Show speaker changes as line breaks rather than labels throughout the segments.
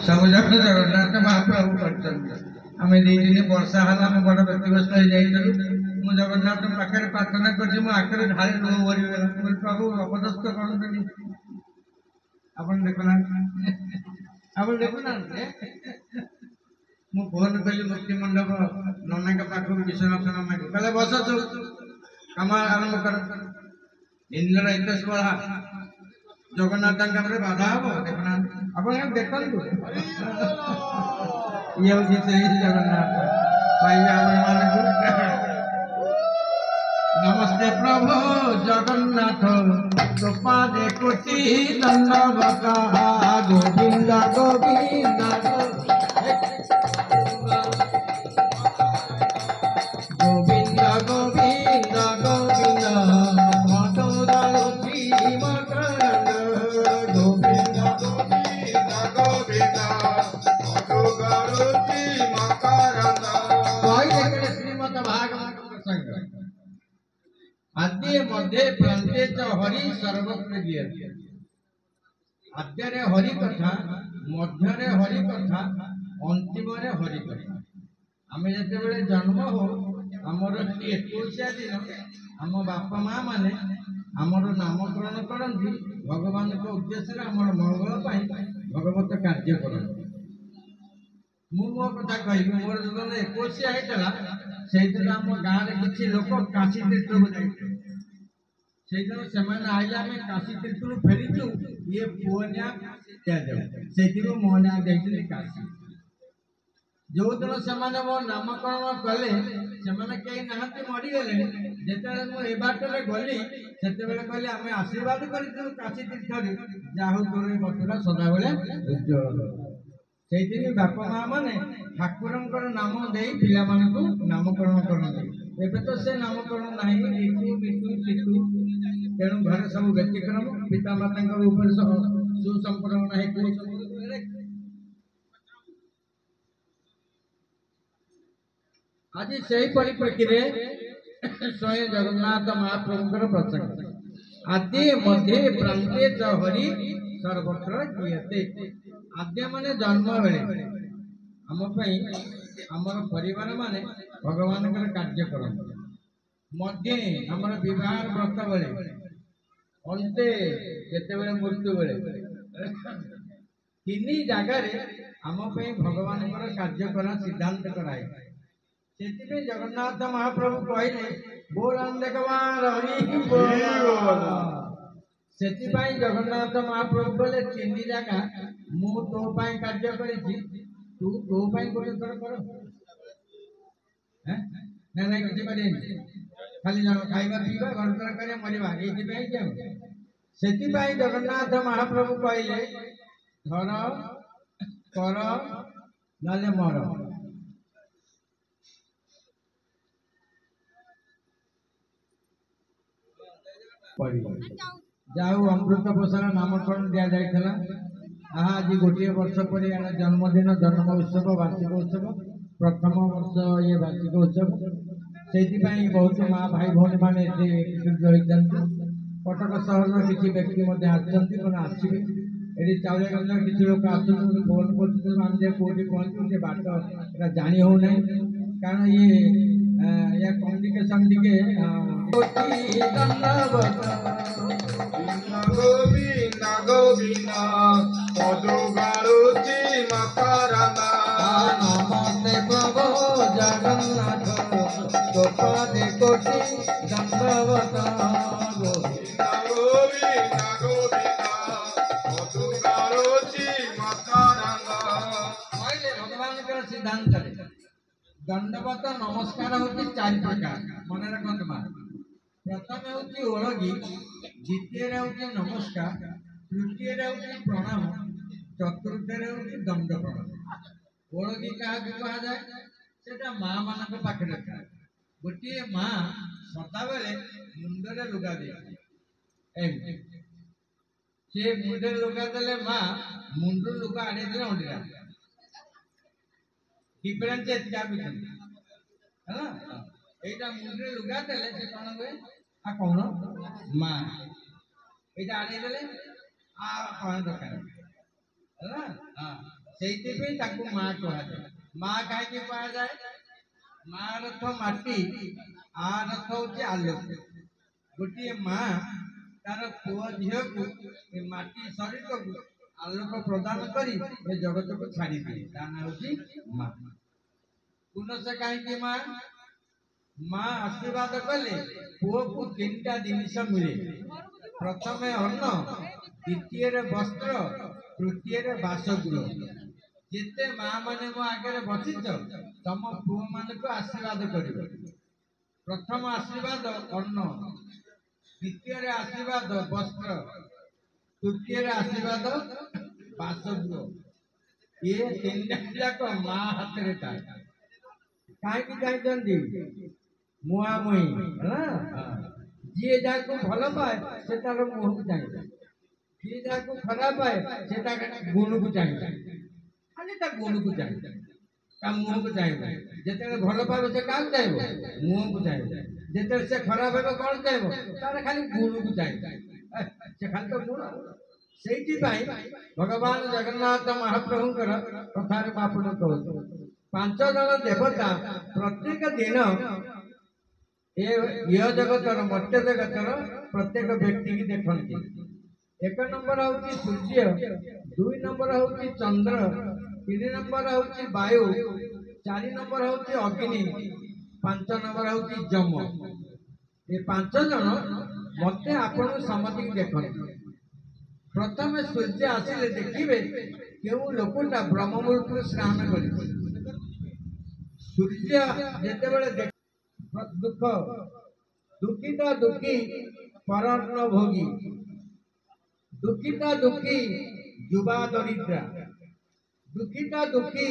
सब जग जगन्नाथ महाप्रभु करम दिन वर्षा है आम बड़ व्यक्तिग्रस्त हो जाइलु जगन्नाथ पाखे प्रार्थना कर आखिर ढाले लुह भरीगला प्रभु अपदस्थ करते आप देखना आप देखना मु फोन कली मुक्ति मंडप नना के पाख विश्वनाथ नना को कहले बस कम आरंभ कर इंद्र इतस बड़ा जगन्नाथ बाधा हम देखना आप देखु ये हूँ से जगन्नाथ पाइबे आपण नमस्ते प्रभु जगन्नाथ कृपादे कोटि दंडवत गोविंद गोविंद गोविंद गोविंद गोविंद मधुरारुचि मकरंद गोविंद गोविंद गोविंद मधुरारुचि मकरंद श्रीमद् भागवत प्रसंग आद्य मध्य प्रांते च हरि सर्वत्र गीयते आद्य हरि कथा मध्य हरि कथा अंतिम हरि कथा आम जिते जन्म हो आमर 21 दिन आम बापा माँ माने आमर नामकरण करती भगवान के उद्देश्य आमर मंगल भगवत कार्य करती मो कथा कह मोर जो 21 होता से आम गाँव में किसी लोक काशी तीर्थ को जाते से आइले आम काशी तीर्थ फेरीचु ये पुअनिया से मो ना देखते काशी जो दिन से मो नामकरण कले से कई नहांती मरीगले जिते मुझे बाटे गली से कहले आम आशीर्वाद कर काशी तीर्थ जाहू तोर बतुरा सदा बेले उज्जवल से बापा माँ मैंने ठाकुर नाम दे पिला नामकरण करते एवं तो से नामकरण ना ऋतु मितु चितु तेणु घर सब व्यतिक्रम पिता माता सुसंपूर्ण है आज से परिप्रेक्षी स्वयं जगन्नाथ महाप्रभु प्रसंग आद्य मध्य प्रांते च हरि सर्वत्र गीयते आद्य माने जन्म बेले आम आमर परिवार माने भगवान कार्य करते मध्य आमर विवाह व्रत बेले अंते केते मृत्यु बेले तीन जगार आम भगवान कार्य करा सिद्धांत कराई से जगन्नाथ महाप्रभु कहले से जगन्नाथ महाप्रभु बोले 3 जगह मु तो कार्य करी तू तो गोटे थर कर ना किसी खाली खाଇବା पीवा घर द्वार कर मरवा से जगन्नाथ महाप्रभु कहले धर कर ना मर जाऊ अमृत प्रसार नामकरण दि जाता आज गोटे वर्ष पर जन्मदिन जन्म उत्सव वार्षिक उत्सव प्रथम वर्ष ये वार्षिक उत्सव से बहुत माँ भाई भौणी मैंने रही कटक सहर किसी व्यक्ति आसवे ये चाउलगंज किसी लोग आसुन फोन कर कौटी पहुँचू से बाट जानी हो ना कारण ये या कम्युनिकेशन टिके गोविंद गोविंद मधुगारुचि मकरंद नमस्ते प्रभु जगन्नाथ गोपादे कोटि दंडवत गोविंद गोविंद गोविंद मधुगारुचि मकरंद भगवान का सिद्धांत दंडवत नमस्कार होती 4 प्रकार मन रखत प्रथम हूँ ओलगी द्वितीय हूँ नमस्कार तृतीय हूँ प्रणाम चतुर्थ हूँ दंड प्रणाम ओलगी क्या कह जाए से माँ मान पाखे था गोटे माँ सदा बेले मुंडे लुगा दे मुंडे लुगा देले माँ मुंडू लुगा आड़े देले अंडीरा डिफरेंस क्या है यहाँ मुंडे लुगा देले से कौन हुए आ कौन माँ यहाँ आड़े देले आ कौन दरकार है ना हाँ ସେଇଥିପାଇଁ ତାକୁ ମା କୁହାଯାଏ। ମା କାହିଁକି କୁହାଯାଏ? ମା ରଥ ମାଟି, ଆ ରଥ ହଉଛି ଆଲୋକ। ଗୋଟିଏ ମା ତାର ପୁଅ ଝିଅକୁ ଏ ମାଟି ଶରୀରକୁ ଆଲୋକ ପ୍ରଦାନ କରି ଏ ଜଗତକୁ ଛାଡ଼ିଦିଏ, ତା ନାଁ ହଉଛି ମା। ପୁନଃ କାହିଁକି ମା? ମା ଆଶୀର୍ବାଦ କଲେ ପୁଅକୁ ତିନିଟା ଜିନିଷ ମିଳେ। ପ୍ରଥମେ ଅନ୍ନ, ଦ୍ୱିତୀୟରେ ବସ୍ତ୍ର, ତୃତୀୟରେ ବାସଗୃହ। ଯେତେ ମା ମାନେ ମୋ ଆଗରେ ବସିଛ, ତମ ପୁଅ ମାନଙ୍କୁ ଆଶୀର୍ବାଦ କରିବ। ପ୍ରଥମ ଆଶୀର୍ବାଦ ଅନ୍ନ, ଦ୍ୱିତୀୟରେ ଆଶୀର୍ବାଦ ବସ୍ତ୍ର, ତୃତୀୟରେ ଆଶୀର୍ବାଦ ବାସଗୃହ। ଏ ତିନିଟା ଯାକ ମା ହାତରେ ଥାଏ। କାହିଁକି ଚାହିଁଛନ୍ତି? ମୁହାଁମୁହିଁ ହେଲା। ଯିଏ ଯାହାକୁ ଭଲ ପାଏ ସେ ତାର ମୁହଁକୁ ଚାହିଁବ, ଯିଏ ଯାହାକୁ ଖରାପ ପାଏ ସେ ତା ଗୁଣକୁ ଚାହିଁବ, ଖାଲି ତା ଗୁଣକୁ ଚାହିଁବ, ତା ମୁହଁକୁ ଚାହିଁବ। ଯେତେବେଳେ ଭଲ ପାଇବ ସେ କାହାକୁ ଚାହିଁବ? ମୁହଁକୁ ଚାହିଁବ। ଯେତେବେଳେ ସେ ଖରାପ ହେବ କଣ ଚାହିଁବ? ତାର ଖାଲି ଗୁଣକୁ ଚାହିଁବ, ସେ ଖାଲି ତ ଗୁଣ। ସେଇଥିପାଇଁ ଭଗବାନ ଜଗନ୍ନାଥ ମହାପ୍ରଭୁଙ୍କର କଥାରେ ମୁଁ ଆପଣଙ୍କୁ କହୁଛି, 5 ଜଣ ଦେବତା ପ୍ରତ୍ୟେକ ଦିନ ଇହ ଜଗତର ମର୍ତ୍ତ୍ୟ ଜଗତର ପ୍ରତ୍ୟେକ ବ୍ୟକ୍ତି କି ଦେଖନ୍ତି। 1 ନମ୍ବର ହଉଛି ସୂର୍ଯ୍ୟ, 2 ନମ୍ବର ହଉଛି ଚନ୍ଦ୍ର, 3 ନମ୍ବର ହଉଛି ବାୟୁ, 4 ନମ୍ବର ହଉଛି ଅଗ୍ନି, 5 ନମ୍ବର ହଉଛି ଯମ। ଏ 5 ଜଣ ମତେ ଆପଣଙ୍କୁ ସମସ୍ତଙ୍କୁ ଦେଖନ୍ତି। ପ୍ରଥମେ ସୂର୍ଯ୍ୟ ଆସିଲେ ଦେଖିବେ କେଉଁ ଲୋକଟା ବ୍ରହ୍ମ ମୁହୂର୍ତ୍ତରେ ସ୍ନାନ କରିଛି। ସୂର୍ଯ୍ୟ ଯେତେବେଳେ ଦୁଃଖ, ଦୁଃଖିତ ଦୁଃଖୀ ପରନ୍ନ ଭୋଗୀ, ଦୁଃଖିତ ଦୁଃଖୀ ଯୁବା ଦରିଦ୍ରା, ଦୁଃଖିତ ଦୁଃଖୀ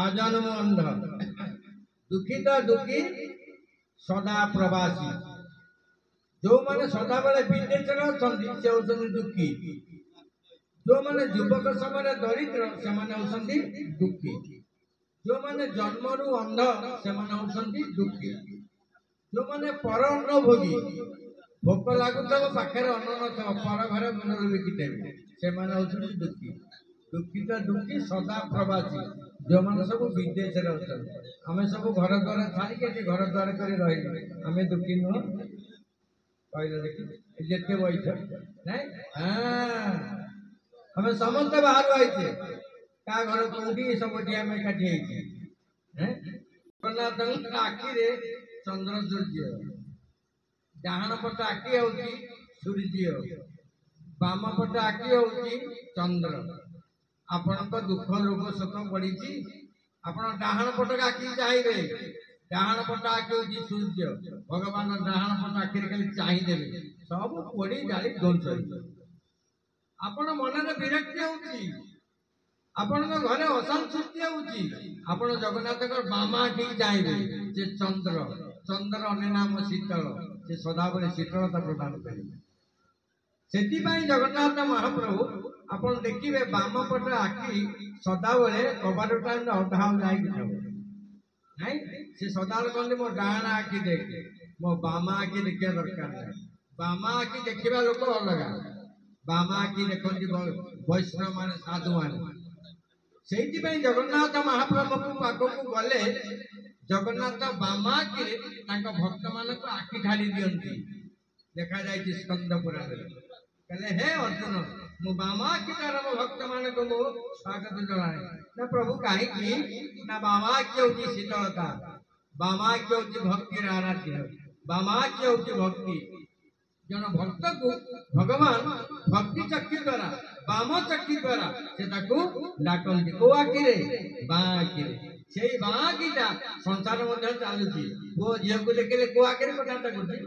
ଆଜନ୍ମ ଅନ୍ଧ, ଦୁଃଖିତ ଦୁଃଖୀ ସଦା ପ୍ରବାସୀ। ଯୋଉମାନେ ସଦାବେଳେ ବିଦେଶରେ ଅଛନ୍ତି ସେ ହଉଛନ୍ତି ଦୁଃଖୀ। ଯୋଉମାନେ ଯୁବକ ସମୟରେ ଦରିଦ୍ର ସେମାନେ ହଉଛନ୍ତି ଦୁଃଖୀ। ଯୋଉମାନେ ଜନ୍ମରୁ ଅନ୍ଧ ସେମାନେ ହଉଛନ୍ତି ଦୁଃଖୀ। ଯୋଉମାନେ ପର ଅନ୍ନ ଭୋଗୀ, ଭୋକ ଲାଗୁଥିବ ପାଖରେ ଅନ୍ନ ନଥିବ, ପର ଘରେ ମୁଣ୍ଡ ବିକିଦେବେ, ସେମାନେ ହଉଛନ୍ତି ଦୁଃଖୀ। ଦୁଃଖିତ ଦୁଃଖୀ ସଦା ପ୍ରବାସୀ, ଯୋଉମାନେ ସବୁ ବିଦେଶରେ ଅଛନ୍ତି। ଆମେ ସବୁ ଘର ଦ୍ୱାର ଛାଡ଼ିକି ଏଠି ଘର ଦ୍ୱାର କରି ରହିଲେ, ଆମେ ଦୁଃଖୀ ନୁହଁ? କହିଲେ ଦେଖି, ଯେତେ ବଇଛ ନାଇଁ, ଆମେ ସମସ୍ତେ ବାହାରୁ ଆଇଛେ, କାହା ଘର କୋଉଠି ସବୁଠି ଆମେ ଏକାଠି ହେଇଛେ। ଜଗନ୍ନାଥଙ୍କ ଆଖିରେ ଚନ୍ଦ୍ର ସୂର୍ଯ୍ୟ, ଡାହାଣ ପଟ ଆଖି ହଉଛି ସୂର୍ଯ୍ୟ, ବାମ ପଟ ଆଖି ହଉଛି ଚନ୍ଦ୍ର। ଆପଣଙ୍କ ଦୁଃଖ ରୋଗ ଶୋକ ପଡିଛି, ଆପଣ ଡାହାଣ ପଟ ଆଖି ଚାହିଁବେ, ଡାହାଣ ପଟ ଆଖି ହଉଛି ସୂର୍ଯ୍ୟ। ଭଗବାନ ଡାହାଣ ପଟ ଆଖିରେ ଖାଲି ଚାହିଁଦେବେ, ସବୁ ପୋଡି ଜାଳି ଧ୍ୱଂସ ହେଇଯିବ। ଆପଣ ମନରେ ବିରକ୍ତି ହଉଛି, ଆପଣଙ୍କ ଘରେ ଅଶାନ୍ତି ସୃଷ୍ଟି ହଉଛି, ଆପଣ ଜଗନ୍ନାଥଙ୍କ ବାମ ଆଖିକି ଚାହିଁବେ, ସେ ଚନ୍ଦ୍ର, ଚନ୍ଦ୍ର ଅନ୍ୟ ନାମ ଶୀତଳ, ସେ ସଦାବେଳେ ଶୀତଳତା ପ୍ରଦାନ କରିବେ। ସେଥିପାଇଁ ଜଗନ୍ନାଥ ମହାପ୍ରଭୁ ଆପଣ ଦେଖିବେ ବାମ ପଟ ଆଖି ସଦାବେଳେ କବାଟଟା ଅଧା ଯାଇକି ଥିବ ନାଇଁ, ସେ ସଦାବେଳେ କହନ୍ତି ମୋ ଡାହାଣ ଆଖି ଦେଖେ, ମୋ ବାମ ଆଖି ଦେଖିବା ଦରକାର ନାହିଁ। ବାମ ଆଖି ଦେଖିବା ଲୋକ ଅଲଗା, ବାମ ଆଖି ଦେଖନ୍ତି ବୈଷ୍ଣବ ମାନେ, ସାଧୁ ମାନେ। ସେଇଥିପାଇଁ ଜଗନ୍ନାଥ ମହାପ୍ରଭୁଙ୍କ ପାଖକୁ ଗଲେ ଜଗନ୍ନାଥ ବାମ ଆଖିରେ ତାଙ୍କ ଭକ୍ତ ମାନଙ୍କୁ ଆଖି ଢାଳି ଦିଅନ୍ତି, ଦେଖାଯାଇଛି ସ୍କନ୍ଦ ପୁରାଣରେ। କହିଲେ ହେ ଅର୍ଜୁନ, ମୁଁ ବାମ ଆଖି ଦ୍ୱାରା ମୋ ଭକ୍ତ ମାନଙ୍କୁ ମୁଁ ସ୍ୱାଗତ ଜଣାଏ। ନା ପ୍ରଭୁ କାହିଁକି? ନା ବାମ ଆଖି ହଉଛି ଶୀତଳତା, ବାମ ଆଖି ହଉଛି ଭକ୍ତିର ଆରାଧ୍ୟ, ବାମ ଆଖି ହଉଛି ଭକ୍ତି। ଜଣେ ଭକ୍ତକୁ ଭଗବାନ ଭକ୍ତି ଚକ୍ଷୁ ଦ୍ୱାରା, ବାମ ଚକ୍ଷୁ ଦ୍ୱାରା ସେ ତାକୁ ଡାକନ୍ତି। କୋଉ ଆଖିରେ? ବାଁ ଆଖିରେ। ସେଇ ବାଁ ଆଖିଟା ସଂସାର ମଧ୍ୟ ଚାଲୁଛି। ପୁଅ ଝିଅକୁ ଦେଖିଲେ କୋଉ ଆଖିରେ କଥାବାର୍ତ୍ତା କରୁଛି?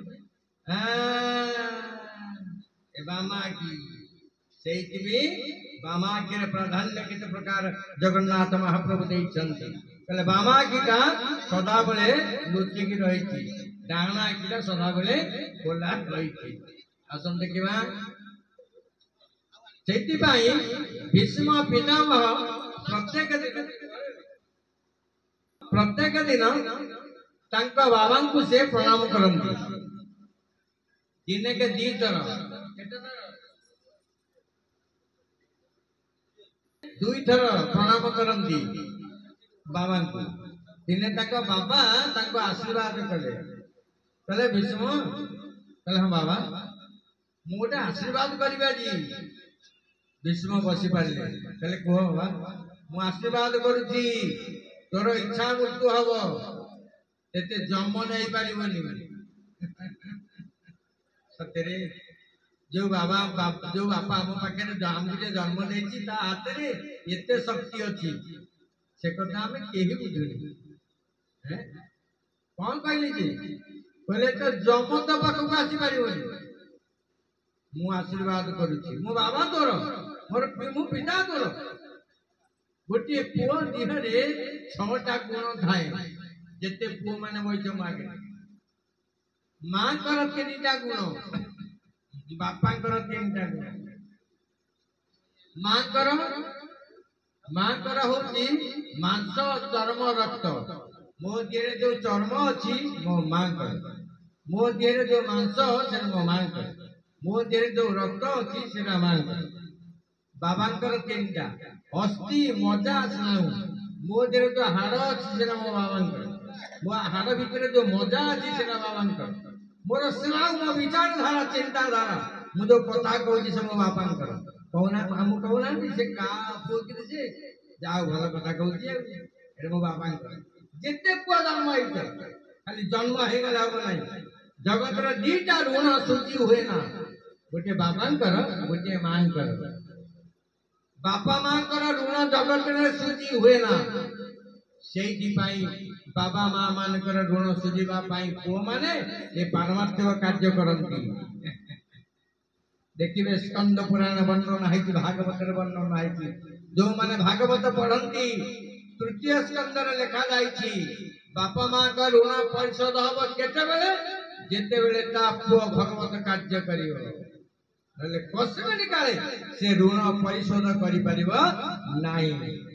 ଏ ବାମ ଆଖି। ସେଇଥିପାଇଁ ବାମ ଆଖିରେ ପ୍ରାଧାନ୍ୟ କେତେ ପ୍ରକାର ଜଗନ୍ନାଥ ମହାପ୍ରଭୁ ଦେଇଛନ୍ତି। କହିଲେ ବାମ ଆଖିଟା ସଦାବେଳେ ଲୁଚିକି ରହିଛି, ଡାହାଣ ଆଖିଟା ସଦାବେଳେ ଖୋଲା ରହିଛି। ଆସନ୍ତୁ ଦେଖିବା। ସେଇଥିପାଇଁ ଭୀଷ୍ମ ପିତାମହ ପ୍ରତ୍ୟେକ ଦିନ ତାଙ୍କ ବାବାଙ୍କୁ ସେ ପ୍ରଣାମ କରନ୍ତି, ଦିନକେ 2 ଥର। दुई थर प्रणाम करती बाबा को दिने बाबा आशीर्वाद कले कहले भीष्म कहले हाँ बाबा मु गोटे आशीर्वाद करिबा जी भीष्म बसी पारे कहले कह बाबा मु आशीर्वाद करुची तोर इच्छा मृत्यु हम एते जन्म नहीं पारिबनी सतरे जो बाबा जो बापा आम पाखे आमको जन्म नहीं हाथ में एत शक्ति अच्छी से कथा आम कहीं बुझुनी कौन कहले जी कहले तो जम तो पाखक आसपार मु आशीर्वाद करुच्ची मो बाबा तोर मोर मु पिता तोर गोटे पुओ देहरे 6टा गुण थाए जिते पुओ मैंने बैठ मागे माँ कर 3टा गुण बापा 3टा गुण माँ कर होची मांस चर्म रक्त मो देहरे जो चर्म अच्छी मो माँ कर मो देहरे जो मांस से मो माँ कर मो देहरे जो रक्त अच्छी से माँ कर बाबा 3टा अस्थि मजा स्नायु मो देहरे जो हाड़ अच्छी से मो बाबा मो हाड़ भितर जो मजा अच्छी से बाबा मोर स्नायु मो विचारधारा चिंताधारा मु जो कथा कहूँ से मो बापा कहना हम कहना से का पुओ कि से जाओ भल कथा कहूँ मो बापा जिते पुआ जन्म खाली जन्म हो गला हम ना जगत रे 2टा ऋण सूची हुए ना गोटे बापा गोटे माँ बापा माँ ऋण जगत रे सूची हुए ना से बाबा माँ मान ऋण सुझा पुओ माने ये पारमार्थिक कार्य करती देखिए स्कंद पुराण वर्णन है भागवत वर्णन है जो माने भागवत पढ़ती तृतीय स्कंद लिखा जाइए बापा माँ का ऋण परिशोध हम केते बेले जेते बेले ता पुओ भगवत कार्य करियो कसम निकाले से ऋण परिशोध करि परिबो नाही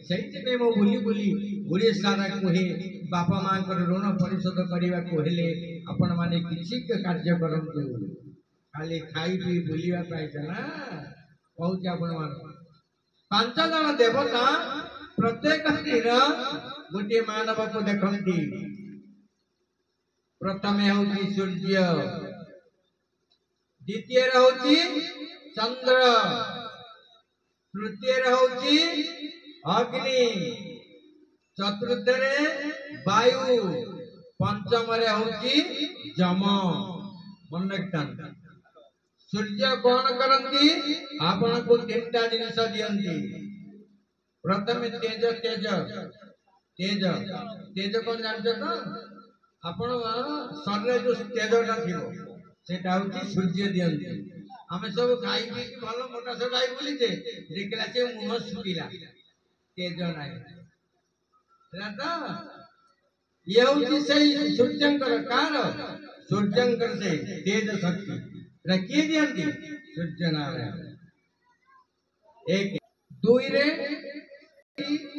से मो बुली बुली बुढ़ी सारा कहे बापा माँ ऋण परिशोध करने को हेले आपण माने किसी कार्य करंतु खाली खाई पी बुलिया ना कहूँ आपण 5 जन देवता प्रत्येक दिन गोटे मानव को देखती प्रथम हूँ सूर्य द्वितीय हूँ चंद्र तृतीय हूँ अग्नि चतुर्थ वायु पंचम हूँ जम मन रखता सूर्य कौन करती आपण को 3टा जिनिस दियंती प्रथम तेज तेज तेज तेज कौन जानते तो आपण शरीर जो तेजटा थी सेटा हूँ सूर्य दियंती आम सब खाई पी भल मोटा सोटा बुलीचे देखला से मुह सुखिला तेज ना तो ये हूँ से सूर्यंकर कार सूर्यंकर से तेज शक्ति किए दियंती सूर्य नारायण एक 2 रे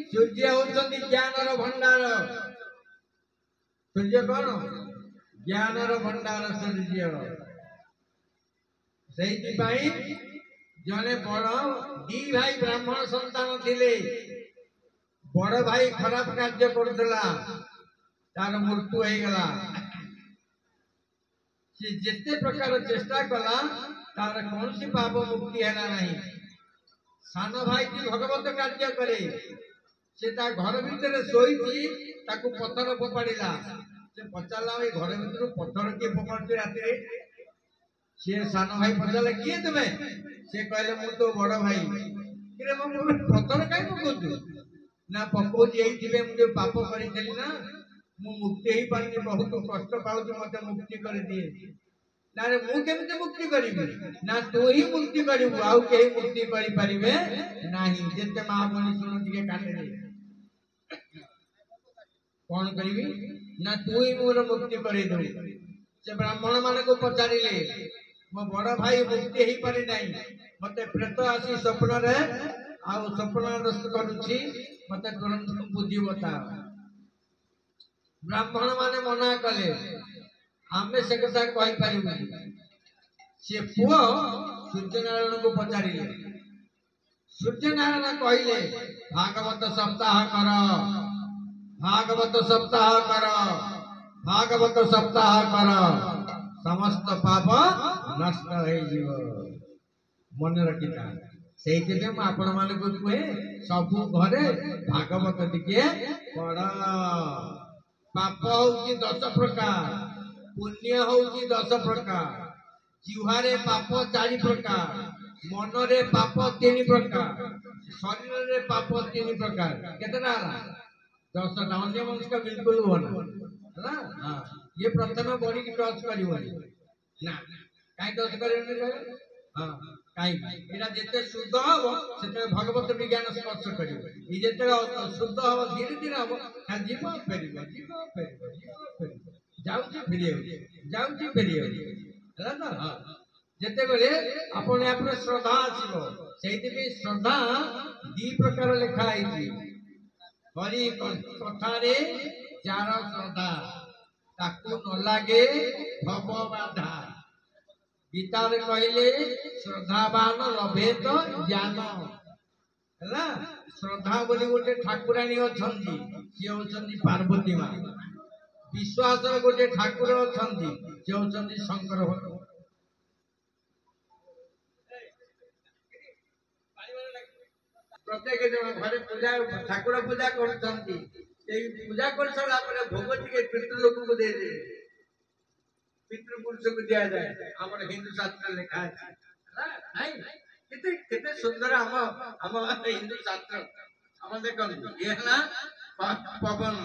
सूर्य होचंदी ज्ञानर भंडार सूर्य कौन ज्ञानर भंडार सूर्य से जने बड़ 2 भाई ब्राह्मण संतान थिले बड़ भाई खराब कार्य करथला तार मृत्यु हो गला से जिते प्रकार चेष्टा कला तार कौन सी पाप मुक्ति है नहीं सान भाई की भगवत कार्य करे से ता घर भीतर शोई ताकू पत्थर फोपाड़ा से पचारा घर भीतर पत्थर किए फोपाड़ी राति सी सान भाई पचारे किए तुम्हें से कहले मु तो बड़ भाई पत्थर कहीं पकाऊ ना पकाऊ मुझे पाप करी ना मु मुक्ति ही पानी बहुत कष्ट पाऊँ मत मुक्ति कर दिए ना रे मु केमते मुक्ति करी ना तू ही मुक्ति करू आउ के मुक्ति करि परिबे नाही जेते महामुनि सुन दिए काटे दे कौन करी ना तू ही मोर मुक्ति करी दो से ब्राह्मण मान को पचारिले मो बड़ भाई मुक्ति ही पारे नाही मते प्रेत आसी स्वप्न रे आउ स्वप्न दस्त करूची मते तुरंत बुद्धि बता ब्राह्मण माने मना कले आमे से कथा कहि पारिबु से पुओ सूर्यनारायण को पचारिले सूर्यनारायण कहले भागवत सप्ताह कर, भागवत सप्ताह कर, भागवत सप्ताह कर, समस्त पाप नष्ट हो। मन रखिता से आपण मान कहे सबू घरे भागवत टिके पढ़। पाप हूँ 10 प्रकार, पुण्य हूँ 10 प्रकार, जिह्वारे पाप 4 प्रकार, मनरे पाप 3 प्रकार, शरीर रे पाप 3 प्रकार। केतना 10 अन्य मनुष्य बिल्कुल होना है। ये प्रथम बॉडी की टच करिवनी ना काई टच करिवनी कहे। हां काई एटा जेते शुद्ध हो सेते भगवत विज्ञान स्पर्श करिवो। ई जेते शुद्ध हो धीरे धीरे हो खाली जीव फेरिबो, जीव फेरिबो, जीव फेरिबो, जाउची फेरियो, जाउची फेरियो है ना। हां जेते बेले अपने अपने श्रद्धा आसीबो सेति पे श्रद्धा 2 प्रकार लिखा आइछि। हरि कथारे जार श्रद्धा ताकू न लागे भव बाधा। गीता रे कहले श्रद्धावान लभे तो ज्ञान है। श्रद्धा बोली गोटे ठाकुराणी अछंती से होचंती पार्वती मां। विश्वास गोटे ठाकुर अछंती से होचंती शंकर भगवान। प्रत्येक जन घरे पूजा ठाकुर पूजा करछंती। एई पूजा कर सारा पर भोग टिके पितृ लोक को दे दे, पितृ पुरुष को दिया जाए। हमर हिंदू शास्त्र लिखा है नहीं किते किते सुंदर हम हिंदू शास्त्र हम देखन ये ना पवन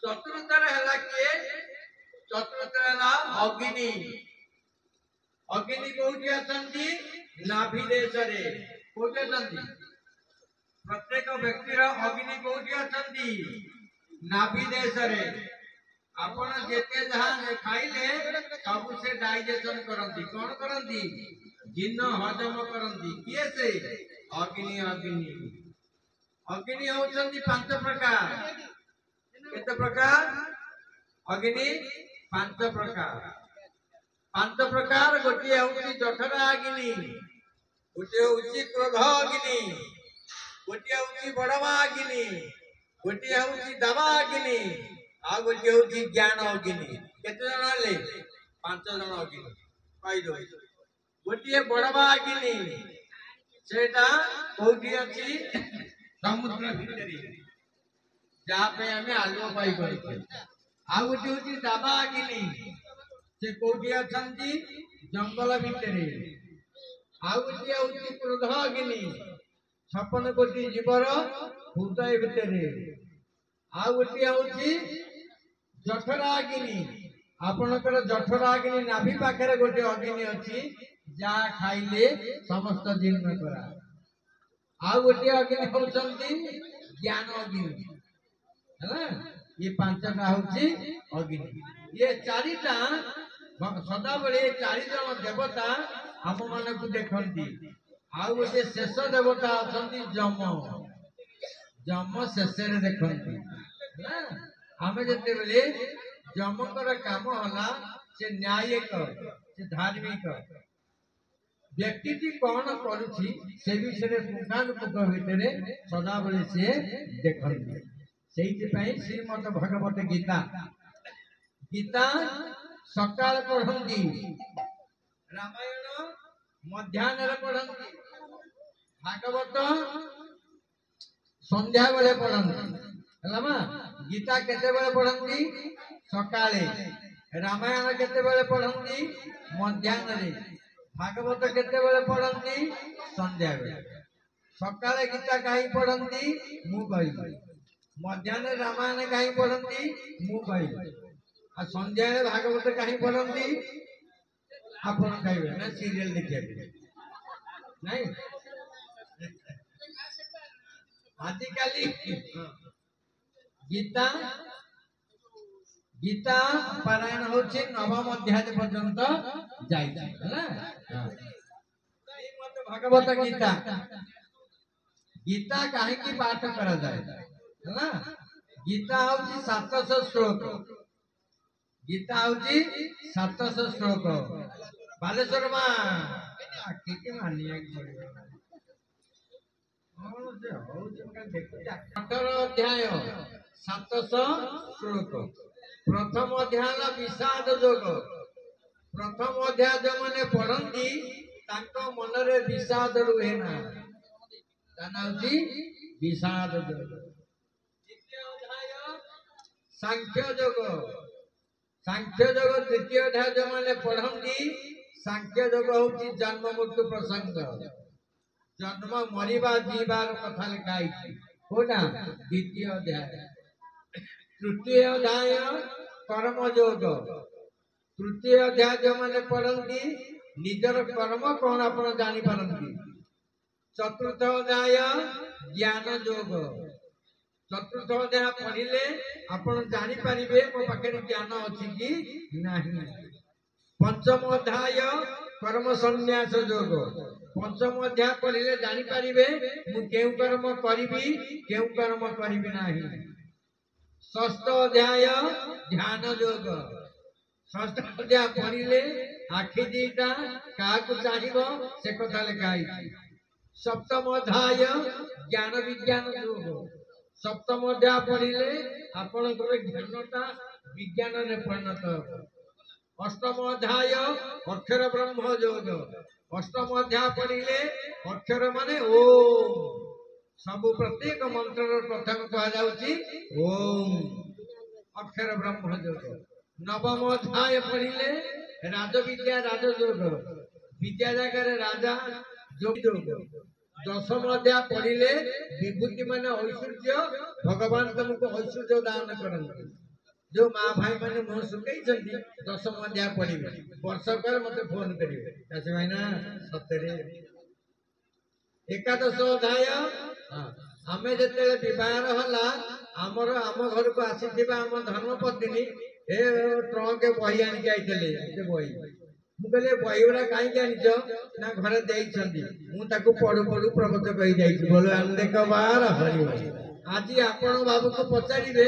चतुर्थर हला के चतुर्थर हला अग्नि। अग्नि कोठी अछंती नाभि देश रे कोठी अछंती। प्रत्येक व्यक्तिर अग्नि कोठी अछंती नाभि देश रे। आपण जेते जहां खाइले सब से डाइजेशन करंती। कोन करंती? जिन्न हजम करंती। किए से? अग्नि। अग्नि अग्नि होचंती 5 प्रकार। केते प्रकार? अग्नि 5 प्रकार। 5 प्रकार गोटे होची जठरा अग्नि, गोटे होची क्रोध अग्नि, गोटे होची बड़वा अग्नि, गोटे होची दवा अग्नि, आ गोटे होची ज्ञान अग्नि। केते जण हले? 5 जण अग्नि कहि दो। गोटे बड़वा अग्नि सेटा कोठी अछि? समुद्र भितरी जहाँ पे हमें आलू पाई करते। आ गोटे होची दवा अग्नि से कोठी अछंती? जंगल भितरी। आ गोटे होची क्रोध अग्नि 56 कोटी जीवर हृदय भितरी। आ गोटे होची जठरा अग्नि। आपनकर जठरा अग्नि नाभि पाखरे गोटे अग्नि अछि जा खाइले समस्त जीर्ण करा। आ गोटे अग्नि होचंती ज्ञान अग्नि है। ये 5टा होची अग्नि। ये 4टा सदा बेले 4 जन देवता हम मन को देखंती। आ गोटे शेष देवता अछंती जम। जम शेष रे देखंती ना। हमें जेते बेले जमकर काम होला से न्यायिक से धार्मिक व्यक्ति कौन करुछि से विषय पुंखानुपुंख भितरे सदा बेले से देखंती। सेहि पई श्रीमद् भगवत गीता गीता सकाळ पढ़ंती, रामायण मध्याह्न रे पढ़ंती, भागवत संध्या बेले पढ़ंती। हलामा गीता केते बेले पढ़ंती? सकाळे। रामायण केते बेले पढ़ंती? मध्याह्न रे। भागवत केते बेले पढ़ंती? संध्या बेले। सकाळे गीता काई पढ़ंती? मु कहि। मध्याह्न रामायण काई पढ़ंती? मु कहि। आ संध्या रे भागवत काई पढ़ंती? आपण कहिबे ना सीरियल देखिबे नहीं। आजिकाली गीता गीता पारायण होचे नवम अध्याय पर्यंत जाइछे है ना। श्रीमद् भगवत गीता गीता काहे की पाठ करा जाए है ना। गीता होची 700 श्लोक। गीता होची 700 श्लोक। बालेश्वर मां आखि के मानिया पड़े 18 ଅଧ୍ୟାୟ 700 ଶ୍ଲୋକ। ପ୍ରଥମ ଅଧ୍ୟାୟ ହେଲା ବିଷାଦ ଯୋଗ। ପ୍ରଥମ ଅଧ୍ୟାୟ ଯୋଉମାନେ ପଢନ୍ତି ତାଙ୍କ ମନରେ ବିଷାଦ ରୁହେ ନା, ତା ନାଁ ହଉଛି ବିଷାଦ ଯୋଗ। ଦ୍ୱିତୀୟ ଅଧ୍ୟାୟ ସାଂଖ୍ୟ ଯୋଗ। ସାଂଖ୍ୟ ଯୋଗ ତୃତୀୟ ଅଧ୍ୟାୟ ଯୋଉମାନେ ପଢନ୍ତି, ସାଂଖ୍ୟ ଯୋଗ ହଉଛି ଜନ୍ମ ମୃତ୍ୟୁ ପ୍ରସଙ୍ଗ, ଜନ୍ମ ମରିବା ଯିବାର କଥା ଲେଖା ହେଇଛି। କୋଉଟା? ଦ୍ୱିତୀୟ ଅଧ୍ୟାୟ। ତୃତୀୟ ଅଧ୍ୟାୟ କର୍ମ ଯୋଗ। ତୃତୀୟ ଅଧ୍ୟାୟ ଯୋଉମାନେ ପଢନ୍ତି ନିଜର କର୍ମ କଣ ଆପଣ ଜାଣିପାରନ୍ତି। ଚତୁର୍ଥ ଅଧ୍ୟାୟ ଜ୍ଞାନ ଯୋଗ। ଚତୁର୍ଥ ଅଧ୍ୟାୟ ପଢିଲେ ଆପଣ ଜାଣିପାରିବେ ମୋ ପାଖରେ ଜ୍ଞାନ ଅଛି କି ନାହିଁ। ପଞ୍ଚମ ଅଧ୍ୟାୟ କର୍ମ ସନ୍ନ୍ୟାସ ଯୋଗ। ପଞ୍ଚମ ଅଧ୍ୟାୟ ପଢିଲେ ଜାଣିପାରିବେ ମୁଁ କେଉଁ କର୍ମ କରିବି କେଉଁ କର୍ମ କରିବି ନାହିଁ। ଷଷ୍ଠ ଅଧ୍ୟାୟ ଧ୍ୟାନ ଯୋଗ। ଷଷ୍ଠ ଅଧ୍ୟାୟ ପଢିଲେ ଆଖି ଦିଟା କାହାକୁ ଚାହିଁବ ସେ କଥା ଲେଖା ହେଇଛି। ସପ୍ତମ ଅଧ୍ୟାୟ ଜ୍ଞାନ ବିଜ୍ଞାନ ଯୋଗ। ସପ୍ତମ ଅଧ୍ୟାୟ ପଢିଲେ ଆପଣଙ୍କର ଜ୍ଞାନଟା ବିଜ୍ଞାନରେ ପରିଣତ ହେବ। ଅଷ୍ଟମ ଅଧ୍ୟାୟ ଅକ୍ଷର ବ୍ରହ୍ମ ଯୋଗ। ଅଷ୍ଟମ ଅଧ୍ୟାୟ ପଢିଲେ ଅକ୍ଷର ମାନେ ଓମ୍, ସବୁ ପ୍ରତ୍ୟେକ ମନ୍ତ୍ରର ପ୍ରଥମ କୁହାଯାଉଛି ଓମ୍, ଅକ୍ଷର ବ୍ରହ୍ମ ଯୋଗ। ନବମ ଅଧ୍ୟାୟ ପଢିଲେ ରାଜବିଦ୍ୟା ରାଜଯୋଗ, ବିଦ୍ୟା ଜାଗାରେ ରାଜା ଯୋଗ। ଦଶମ ଅଧ୍ୟାୟ ପଢିଲେ ବିଭୂତି ମାନେ ଐଶ୍ୱର୍ଯ୍ୟ, ଭଗବାନ ତମକୁ ଐଶ୍ୱର୍ଯ୍ୟ ଦାନ କରନ୍ତି। ଯୋଉ ମା ଭାଇ ମାନେ ମୁହଁ ଶୁଖେଇଛନ୍ତି ଦଶମ ଅଧ୍ୟାୟ ପଢିବେ, ବର୍ଷକରେ ମତେ ଫୋନ କରିବେ ଚାଷୀ ଭାଇନା ସତରେ। ଏକାଦଶ ଅଧ୍ୟାୟ ଆମେ ଯେତେବେଳେ ବିବାହର ହେଲା ଆମର ଆମ ଘରକୁ ଆସିଥିବା ଆମ ଧର୍ମପତ୍ନୀ ଏ ଟ୍ରଙ୍କ ବହି ଆଣିକି ଆଇଥିଲେ। ସେ ବହି ମୁଁ କହିଲି ବହି ଗୁଡା କାହିଁକି ଆଣିଛ ନା ଘରେ ଦେଇଛନ୍ତି। ମୁଁ ତାକୁ ପଢୁ ପଢୁ ପ୍ରବଚକ ହେଇଯାଇଛି। ବୋଲ ଦେଖ ବାର ହରିବ। ଆଜି ଆପଣ ବାବୁକୁ ପଚାରିବେ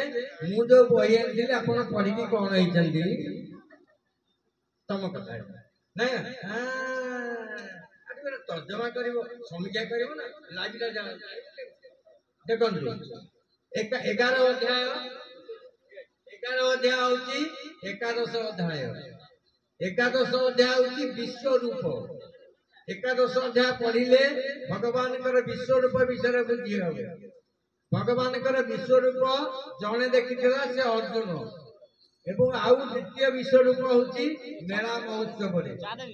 ମୁଁ ଯୋଉ ବହି ଆଣିଥିଲି ଆପଣ ପଢିକି କଣ ହେଇଛନ୍ତି ତମ କଥା ନାଇଁ ତର୍ଜମା କରିବ ସମୀକ୍ଷା କରିବ ନା ଲାଜିଟା ଜାଣ। ଦେଖନ୍ତୁ 11 ଅଧ୍ୟାୟ ହଉଛି ଏକାଦଶ ଅଧ୍ୟାୟ। ଏକାଦଶ ଅଧ୍ୟାୟ ହଉଛି ବିଶ୍ୱରୂପ। ଏକାଦଶ ଅଧ୍ୟାୟ ପଢିଲେ ଭଗବାନଙ୍କର ବିଶ୍ୱରୂପ ବିଷୟରେ ବୁଝି ହବ। ଭଗବାନଙ୍କର ବିଶ୍ୱରୂପ ଜଣେ ଦେଖିଥିଲା ସେ ଅର୍ଜୁନ, ଏବଂ ଆଉ ଦ୍ୱିତୀୟ ବିଶ୍ୱରୂପ ହଉଛି ମେଳା ମହୋତ୍ସବରେ।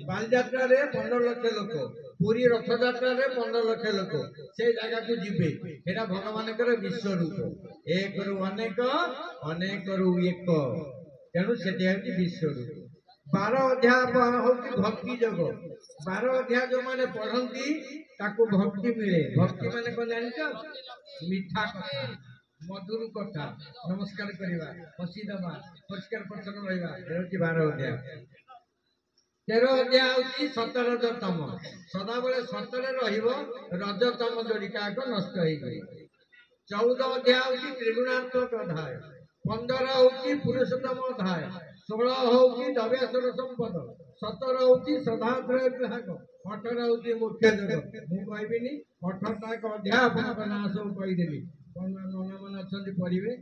ବାଲିଯାତ୍ରାରେ 15 ଲକ୍ଷ ଲୋକ, ପୁରୀ ରଥଯାତ୍ରାରେ 15 ଲକ୍ଷ ଲୋକ ସେଇ ଜାଗାକୁ ଯିବେ। ସେଟା ଭଗବାନଙ୍କର ବିଶ୍ୱରୂପ। ଏକରୁ ଅନେକ ଅନେକରୁ ଏକ, ତେଣୁ ସେଠି ହଉଛି ବିଶ୍ୱରୂପ। 12 ଅଧ୍ୟାୟ ହଉଛି ଭକ୍ତି ଯୋଗ। 12 ଅଧ୍ୟାୟ ଯୋଉମାନେ ପଢନ୍ତି ତାକୁ ଭକ୍ତି ମିଳେ। ଭକ୍ତି ମାନେ କଣ ଜାଣିଛ? ମିଠା କଥା, ମଧୁର କଥା, ନମସ୍କାର କରିବା, ହସି ଦେବା, ପରିଷ୍କାର ପରିଚ୍ଛନ୍ନ ରହିବା, ଏ ହଉଛି 12 ଅଧ୍ୟାୟ। 13 ଅଧ୍ୟାୟ ହଉଛି ସତରଜତମ। ସଦାବେଳେ ସତରେ ରହିବ, ରଜତମ ଯୋଡି କାହାକ ନଷ୍ଟ ହେଇଯିବ। 14 ଅଧ୍ୟାୟ ହଉଛି ତ୍ରିଗୁଣାତ୍ମକ ଅଧ୍ୟାୟ। 15 ହଉଛି ପୁରୁଷୋତ୍ତମ ଅଧ୍ୟାୟ। 16 ହଉଛି ଦବେଶ୍ୱର ସମ୍ପଦ। 17 ହଉଛି ସଦାଦ୍ରୟ ବିଭାଗ। 18 ହଉଛି ମୁଖ୍ୟ ଯୋଗ। ମୁଁ କହିବିନି 18ଟା ଅଧ୍ୟାୟ ଆପଣଙ୍କ ନାଁ ସବୁ କହିଦେଲି। ନନା ମାନେ ଅଛନ୍ତି ପଢିବେ।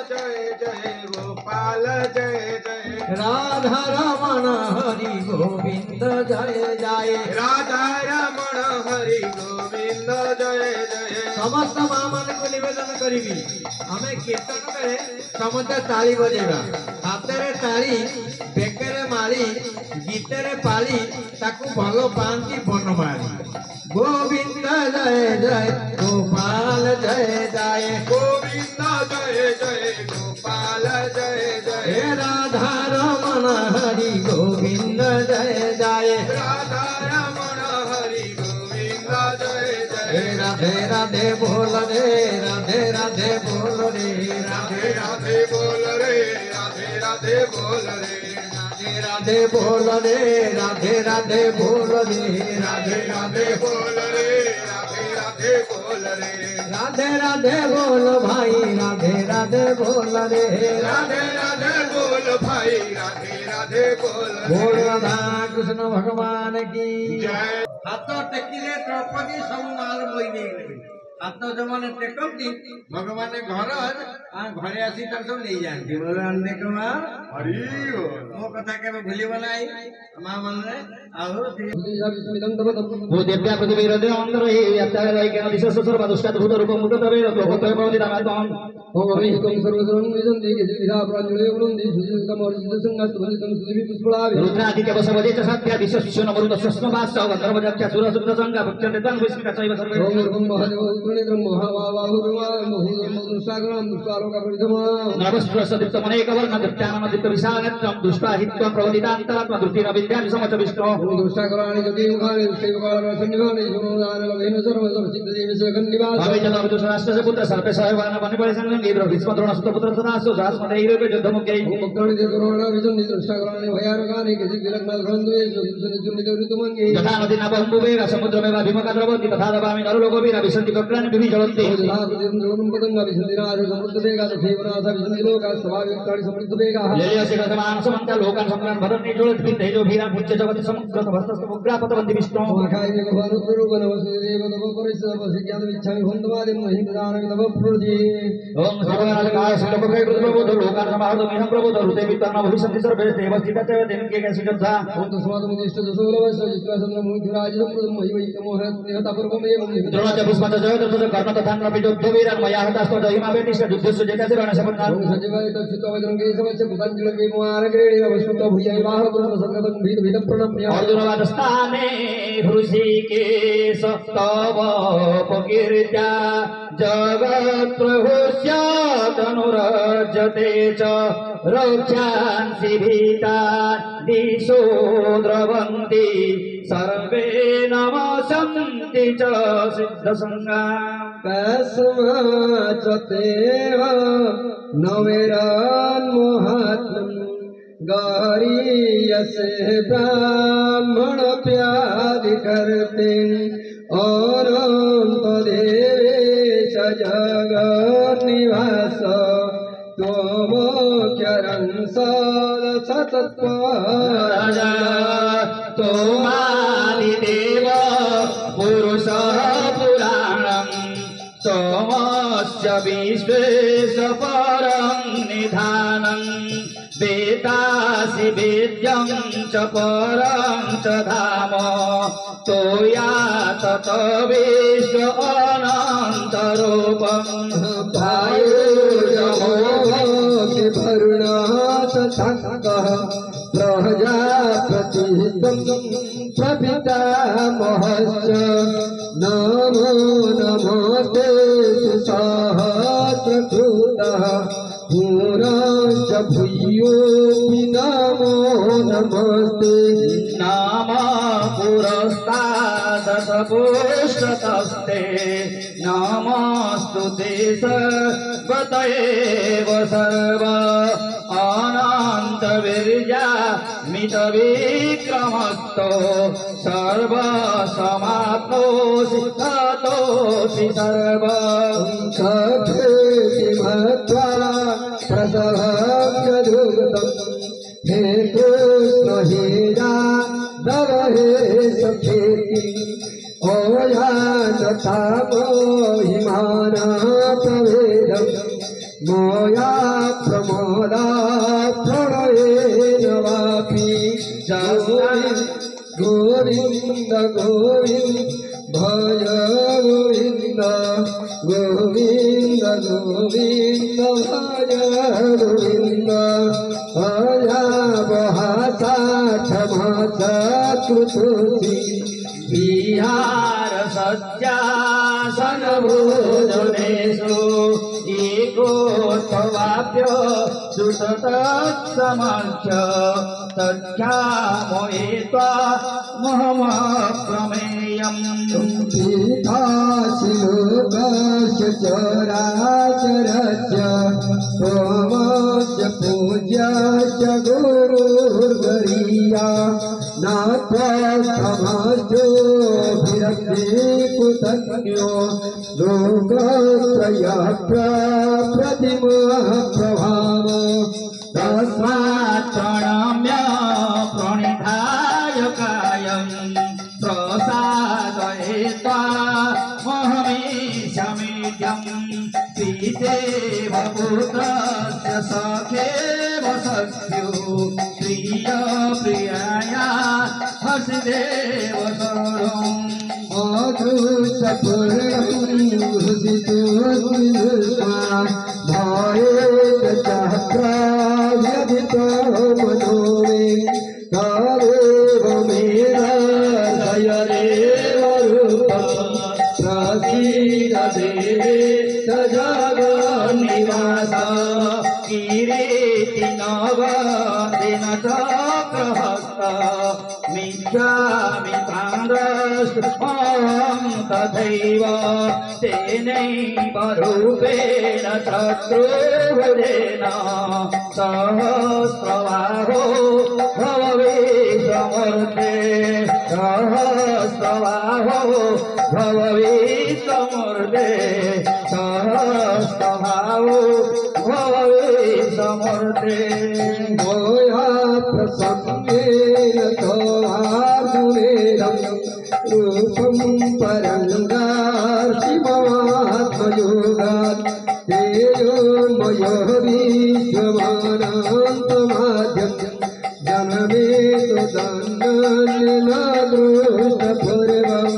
जय जय गोपाल जय जय
राधा रमण हरि गोविंद जय जय
राधा रमण हरि गोविंद जय जय।
समस्त माँ मान को निवेदन करी आमे कीर्तन करे समस्त ताली बजेगा। हाथरे ताली बेकरे मारी गीतरे पाली ताकू भलो पांती बनमाली। गोविंद जय जय गोपाल जय जय
गोविंद जय जय गोपाल जय जय
राधा रमण हरि गोविंद जय जय
राधा रमण हरि गोविंद जय जय।
राधे राधे बोल रे राधे राधे बोल रे
राधे राधे बोल रे राधे राधे बोल रे
राधे बोल रे राधे राधे बोल रे
राधे राधे बोल रे राधे राधे बोल रे
राधे राधे बोल भाई राधे राधे बोल रे
राधे राधे बोल भाई राधे राधे बोल
बोल राधा कृष्ण भगवान की
जय।
हाथ टेकिले द्रौपदी सब माल बोई नहीं हाथ जो मैंने टेकती भगवान घर घरे आसी सब नहीं जाती बोले अन्य कुमार
हरि
मो कथा के भूलिब नाई मां मन रे आहो
वो देव्या पृथ्वी हृदय अंतर हे यात्रा के दिशा सर्व दुष्ट भूत रूप मुक्त तवे लोकतय भवति रामात्मन
ओम अभिहितं सर्वसर्वं विजन्ति केचिद्विधा प्राञ्जलयो वृन्ति सुजितं मौर्जितं संगतं सुदिवि पुष्पलाभि
रुद्रादित्य वसवदे च सत्या विश्वस्य नमरुत सस्मवास गन्धर्वजत्य सुरसुद्ध संग भक्त्यन्तं विस्मित चैव सर्वे
ओम रूपं महादेव त्रिनेत्रं महाबाहुरुमानुसागरं दुष्टालोकपरिधमा
नवस्त्रसदीप्त मनेक वर्ण दत्तानमदित विशालत्रं दुष्टाहित्व प्रवदितान्तरात्म दुर्तिन विद्यानि समच विष्णु
दुष्टाकराणि जति मुखानि दुष्टैवकालसन्निभानि सुरोदानलभेन सर्वसर्वसिद्धदेवस्य खण्डिवास
अभिजन विदुषराष्ट्रस्य पुत्र सर्पे सहवान वनपरि संगं इन्द्र भीष्मद्रोण सुतपुत्र तदासु जास्मदैरवे युद्धमुख्यै
भक्तानि देवकराणि विजन्ति दुष्टाकराणि भयानकानि केचिद्विलग्नाद्भ्रन्दुवेषु सुनिजुनितऋतुमङ्गे
यथा नदी नवम्बुवेग समुद्रमेव भीमका द्रवन्ति तथा दवामि नरलोकवीर विसन्ति वक्राणि विभिज्वलन्ति लेल्यसिकसमान समन्त लोकान् सम्रान् भरन्ति ज्वलति तेजो भीरा मुच्य जगति समुद्रत भस्तस्त मुग्रापतवन्ति विष्णु ओम सर्वनाशकाय श्रीलोककै प्रभुतो लोकान् समाहर्तो मिहं प्रभुतो ऋते वित्तन्न भविष्यन्ति सर्वे देवस्थितः देवके कैसिकथा द्रोणच पुष्पच जयद्रथ कर्म तथा नपिजोद्धवीरन् मया हतास्तो दहिमा वेतिष्ठ युद्धस्य जयकाशिरण शपथान् अर्जुनवादस्थाने हृषिकेश तव अपकीर्त्या जगत्प्रभुस्य तनुरज्यते च रक्षांसि भीतान् दिशो द्रवन्ति सर्वे नमसन्ति च सिद्धसङ्गाम्
कस्माच्चतेव नवेरान्मोहात्मन् गरीयसे ब्राह्मणप्यादिकर्ते अनन्तदेवेश जगन्निवास त्वमोख्यरं सदसतत्त्वा
तोमादिदेव पुरुषः पुराणम् सोमस्य विश्वेश परं निधानम् वेदासि वेद्यं च परं च धाम तोया तत विश्व अनन्तरूपम्
वायुर्यमोऽग्निवरुणः शङ्कः प्रजापतित्वं प्रपितामहश्च नमो नमस्ते सहस्रकृतः पुनश्च भूयोऽपि नमो नमस्ते
नाम पुरस्तादथ पुष्टतस्ते नमस्तु ते सर्वतएव सर्व अनन्तवीर्या मितविक्रमस्तो सर्वसमाप्नोषि ततोऽसि सर्वं
सखेति मत्वा प्रसभव्यधुगतम् हे कृष्ण हे यादव हे सखेति ओयाचता मोहिमानः प्रभेदम् मोया प्रमोदा प्रणयेन वापि गोविन्द गोविन्द भज गोविन्द गोविन्द गोविन्द भज गोविन्द अयावहासा क्षमासकृतोऽसि
विहार सज्जासन भोजनेषु एकोत्थवाप्य सुततत्समाख्य तख्यामयित्वा महमप्रमेयम्
पीठासि लोकस्य चराचरस्य त्वमस्य पूज्यस्य गुरुर्गरीया नात्वस्तमस्योभिरग्निकुतज्ञो लोकत्रयप्रतिमः प्रभाव
तस्मात् प्रणम्य प्रणिधाय कायम् प्रसा सत्यं श्रीदेव पुत्रस्य सखेव सख्यो श्रिय प्रियाया हसिदेव सर्वम् निवासा किरीति नवादिन चक्रहस्ता मिथ्यामि तान्द्रष्टं तथैव तेनैव रूपेण शत्रुभुजेन सहस्रबाहो भवविश्वमूर्ते सहस्रबाहो भवविश्वमूर्ते सहस्रबाहो भवविश्वमूर्ते
गोया प्रसन्नेन तवार्जुनेरं रूपं परङ्गार्षिमात्मयोगात् तेजोमयो विश्वमानान्तमाद्यं जनमे सुदन्नन्येन दृष्टपूर्वम्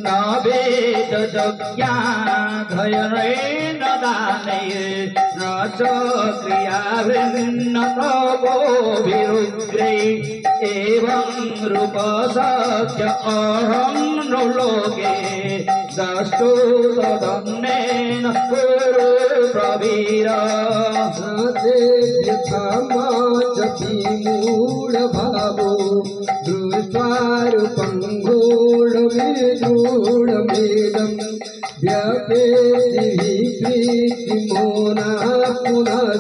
नावेदजज्ञाधयनेन दानैः न च क्रियाभिन्न तपोभिरुग्रै एवं रूपसख्य अहं नो लोके दष्टो तदन्नेन कुरु प्रवीरा
मूढभावो दृष्ट्वा रूपं गूढमेदं व्यपेति प्रीतिमोनः पुनः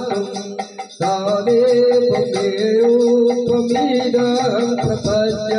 तदेव मे रूपमिदं प्रपश्य